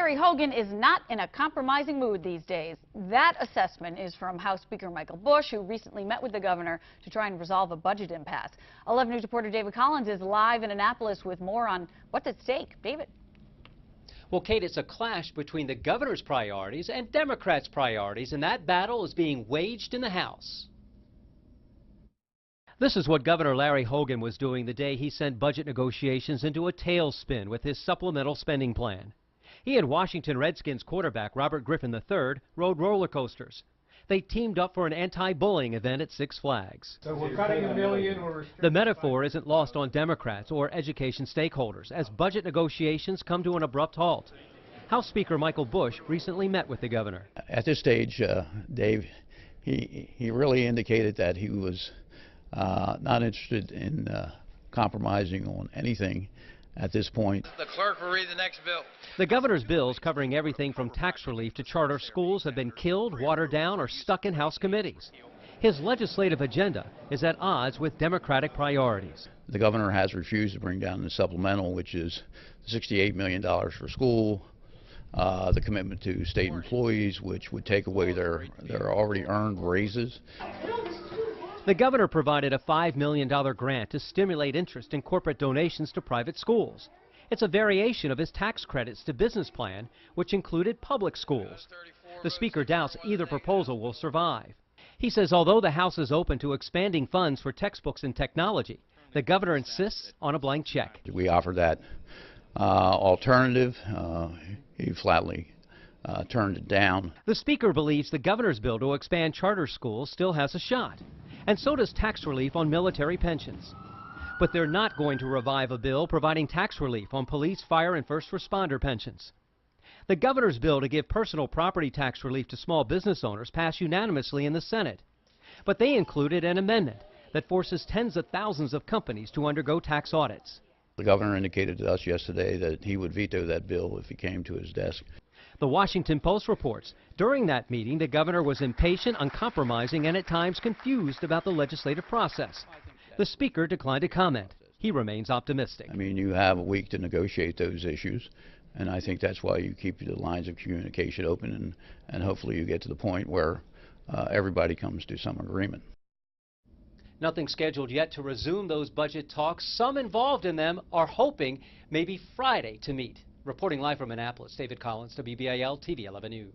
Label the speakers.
Speaker 1: Larry Hogan is not in a compromising mood these days. That assessment is from House Speaker Michael Bush, who recently met with the governor to try and resolve a budget impasse. 11 News reporter David Collins is live in Annapolis with more on what's at stake. David.
Speaker 2: Well, Kate, it's a clash between the governor's priorities and Democrats' priorities, and that battle is being waged in the House. This is what Governor Larry Hogan was doing the day he sent budget negotiations into a tailspin with his supplemental spending plan. He and Washington Redskins quarterback Robert Griffin III rode roller coasters. They teamed up for an anti-bullying event at Six Flags.
Speaker 3: So we're cutting $1 million.
Speaker 2: The metaphor isn't lost on Democrats or education stakeholders as budget negotiations come to an abrupt halt. House Speaker Michael Bush recently met with the governor.
Speaker 4: At this stage, Dave, he really indicated that he was not interested in compromising on anything at this point.
Speaker 5: The clerk will read the next bill.
Speaker 2: The governor's bills covering everything from tax relief to charter schools have been killed, watered down, or stuck in House committees. His legislative agenda is at odds with Democratic priorities.
Speaker 4: The governor has refused to bring down the supplemental, which is $68 million for school, the commitment to state employees, which would take away their already earned raises.
Speaker 2: The governor provided a $5 million grant to stimulate interest in corporate donations to private schools. It's a variation of his tax credits to business plan, which included public schools. The speaker doubts either proposal will survive. He says although the House is open to expanding funds for textbooks and technology, the governor insists on a blank check.
Speaker 4: We offered that alternative. He flatly turned it down.
Speaker 2: The speaker believes the governor's bill to expand charter schools still has a shot. And so does tax relief on military pensions. But they're not going to revive a bill providing tax relief on police, fire, and first responder pensions. The governor's bill to give personal property tax relief to small business owners passed unanimously in the Senate. But they included an amendment that forces tens of thousands of companies to undergo tax audits.
Speaker 4: The governor indicated to us yesterday that he would veto that bill if he came to his desk.
Speaker 2: The Washington Post reports during that meeting the governor was impatient, uncompromising, and at times confused about the legislative process. The speaker declined to comment. He remains optimistic.
Speaker 4: I mean, you have a week to negotiate those issues, and I think that's why you keep the lines of communication open, and hopefully you get to the point where everybody comes to some agreement.
Speaker 2: Nothing scheduled yet to resume those budget talks. Some involved in them are hoping maybe Friday to meet. Reporting live from Annapolis, David Collins, WBAL TV 11 News.